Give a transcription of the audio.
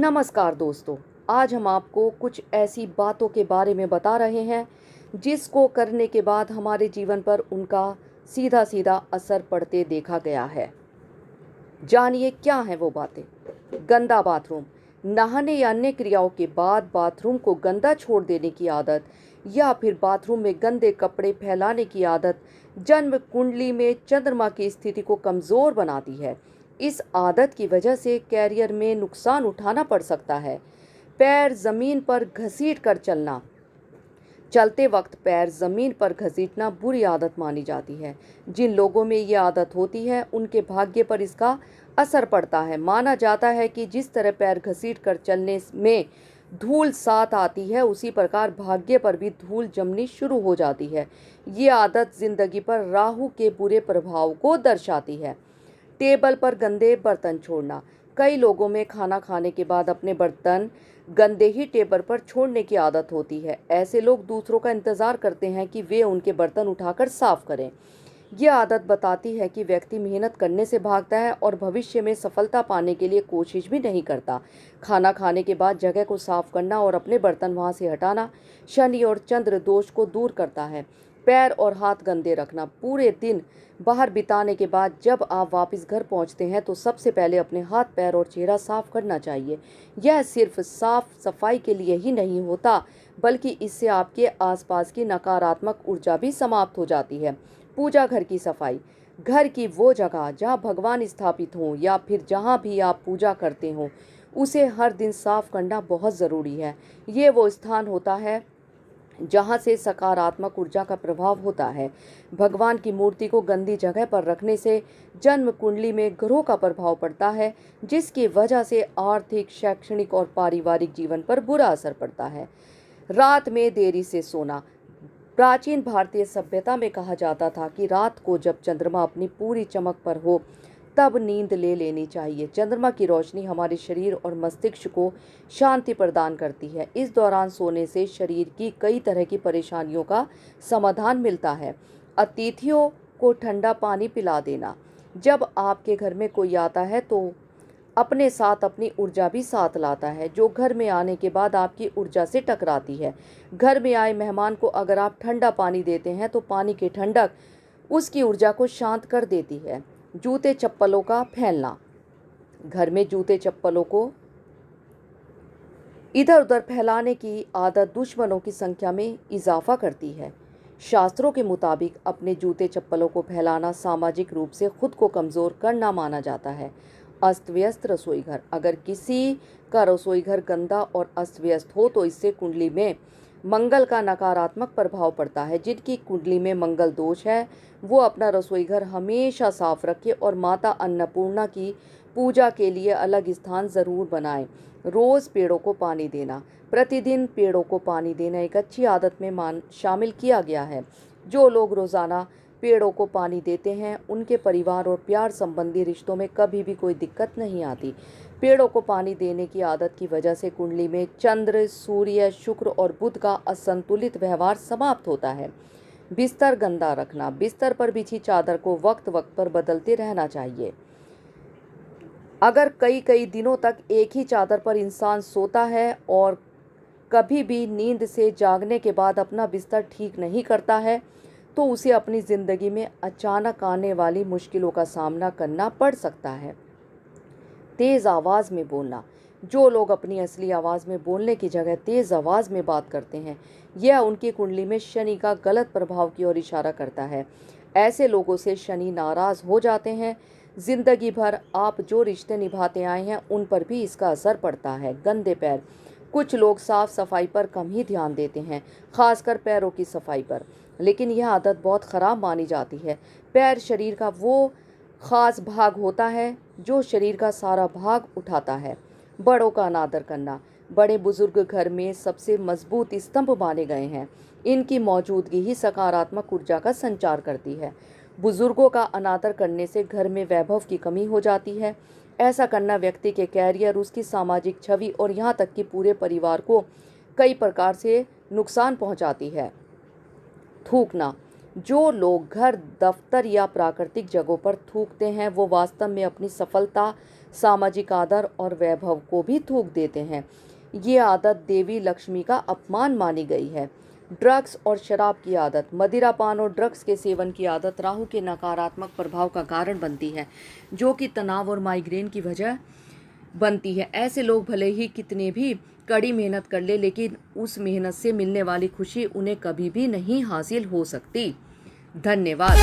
नमस्कार दोस्तों। आज हम आपको कुछ ऐसी बातों के बारे में बता रहे हैं जिसको करने के बाद हमारे जीवन पर उनका सीधा सीधा असर पड़ते देखा गया है। जानिए क्या है वो बातें। गंदा बाथरूम। नहाने या अन्य क्रियाओं के बाद बाथरूम को गंदा छोड़ देने की आदत या फिर बाथरूम में गंदे कपड़े फैलाने की आदत जन्म कुंडली में चंद्रमा की स्थिति को कमज़ोर बनाती है। इस आदत की वजह से कैरियर में नुकसान उठाना पड़ सकता है। पैर जमीन पर घसीट कर चलना। चलते वक्त पैर जमीन पर घसीटना बुरी आदत मानी जाती है। जिन लोगों में ये आदत होती है उनके भाग्य पर इसका असर पड़ता है। माना जाता है कि जिस तरह पैर घसीट कर चलने में धूल साथ आती है, उसी प्रकार भाग्य पर भी धूल जमनी शुरू हो जाती है। ये आदत जिंदगी पर राहु के बुरे प्रभाव को दर्शाती है। टेबल पर गंदे बर्तन छोड़ना। कई लोगों में खाना खाने के बाद अपने बर्तन गंदे ही टेबल पर छोड़ने की आदत होती है। ऐसे लोग दूसरों का इंतजार करते हैं कि वे उनके बर्तन उठाकर साफ करें। यह आदत बताती है कि व्यक्ति मेहनत करने से भागता है और भविष्य में सफलता पाने के लिए कोशिश भी नहीं करता। खाना खाने के बाद जगह को साफ करना और अपने बर्तन वहां से हटाना शनि और चंद्र दोष को दूर करता है। पैर और हाथ गंदे रखना। पूरे दिन बाहर बिताने के बाद जब आप वापस घर पहुंचते हैं तो सबसे पहले अपने हाथ, पैर और चेहरा साफ करना चाहिए। यह सिर्फ साफ सफाई के लिए ही नहीं होता, बल्कि इससे आपके आसपास की नकारात्मक ऊर्जा भी समाप्त हो जाती है। पूजा घर की सफाई। घर की वो जगह जहाँ भगवान स्थापित हों या फिर जहाँ भी आप पूजा करते हों, उसे हर दिन साफ करना बहुत ज़रूरी है। ये वो स्थान होता है जहाँ से सकारात्मक ऊर्जा का प्रभाव होता है। भगवान की मूर्ति को गंदी जगह पर रखने से जन्म कुंडली में ग्रहों का प्रभाव पड़ता है, जिसकी वजह से आर्थिक, शैक्षणिक और पारिवारिक जीवन पर बुरा असर पड़ता है। रात में देरी से सोना। प्राचीन भारतीय सभ्यता में कहा जाता था कि रात को जब चंद्रमा अपनी पूरी चमक पर हो तब नींद ले लेनी चाहिए। चंद्रमा की रोशनी हमारे शरीर और मस्तिष्क को शांति प्रदान करती है। इस दौरान सोने से शरीर की कई तरह की परेशानियों का समाधान मिलता है। अतिथियों को ठंडा पानी पिला देना। जब आपके घर में कोई आता है तो अपने साथ अपनी ऊर्जा भी साथ लाता है, जो घर में आने के बाद आपकी ऊर्जा से टकराती है। घर में आए मेहमान को अगर आप ठंडा पानी देते हैं तो पानी की ठंडक उसकी ऊर्जा को शांत कर देती है। जूते चप्पलों का फैलना। घर में जूते चप्पलों को इधर उधर फैलाने की आदत दुश्मनों की संख्या में इजाफा करती है। शास्त्रों के मुताबिक अपने जूते चप्पलों को फैलाना सामाजिक रूप से खुद को कमज़ोर करना माना जाता है। अस्त व्यस्त रसोई घर। अगर किसी का रसोई घर गंदा और अस्त व्यस्त हो तो इससे कुंडली में मंगल का नकारात्मक प्रभाव पड़ता है। जिनकी कुंडली में मंगल दोष है वो अपना रसोई घर हमेशा साफ रखे और माता अन्नपूर्णा की पूजा के लिए अलग स्थान ज़रूर बनाएं। रोज़ पेड़ों को पानी देना। प्रतिदिन पेड़ों को पानी देना एक अच्छी आदत में शामिल किया गया है। जो लोग रोज़ाना पेड़ों को पानी देते हैं उनके परिवार और प्यार संबंधी रिश्तों में कभी भी कोई दिक्कत नहीं आती। पेड़ों को पानी देने की आदत की वजह से कुंडली में चंद्र, सूर्य, शुक्र और बुध का असंतुलित व्यवहार समाप्त होता है। बिस्तर गंदा रखना। बिस्तर पर बिछी चादर को वक्त वक्त पर बदलते रहना चाहिए। अगर कई कई दिनों तक एक ही चादर पर इंसान सोता है और कभी भी नींद से जागने के बाद अपना बिस्तर ठीक नहीं करता है तो उसे अपनी ज़िंदगी में अचानक आने वाली मुश्किलों का सामना करना पड़ सकता है। तेज़ आवाज़ में बोलना। जो लोग अपनी असली आवाज़ में बोलने की जगह तेज़ आवाज़ में बात करते हैं, यह उनकी कुंडली में शनि का गलत प्रभाव की ओर इशारा करता है। ऐसे लोगों से शनि नाराज़ हो जाते हैं। जिंदगी भर आप जो रिश्ते निभाते आए हैं उन पर भी इसका असर पड़ता है। गंदे पैर। कुछ लोग साफ सफाई पर कम ही ध्यान देते हैं, खासकर पैरों की सफाई पर, लेकिन यह आदत बहुत ख़राब मानी जाती है। पैर शरीर का वो खास भाग होता है जो शरीर का सारा भाग उठाता है। बड़ों का अनादर करना। बड़े बुजुर्ग घर में सबसे मजबूत स्तंभ माने गए हैं। इनकी मौजूदगी ही सकारात्मक ऊर्जा का संचार करती है। बुजुर्गों का अनादर करने से घर में वैभव की कमी हो जाती है। ऐसा करना व्यक्ति के कैरियर, उसकी सामाजिक छवि और यहाँ तक कि पूरे परिवार को कई प्रकार से नुकसान पहुँचाती है। थूकना। जो लोग घर, दफ्तर या प्राकृतिक जगहों पर थूकते हैं वो वास्तव में अपनी सफलता, सामाजिक आदर और वैभव को भी थूक देते हैं। ये आदत देवी लक्ष्मी का अपमान मानी गई है। ड्रग्स और शराब की आदत, मदिरापान और ड्रग्स के सेवन की आदत राहु के नकारात्मक प्रभाव का कारण बनती है, जो कि तनाव और माइग्रेन की वजह बनती है। ऐसे लोग भले ही कितने भी कड़ी मेहनत कर ले, लेकिन उस मेहनत से मिलने वाली खुशी उन्हें कभी भी नहीं हासिल हो सकती। धन्यवाद।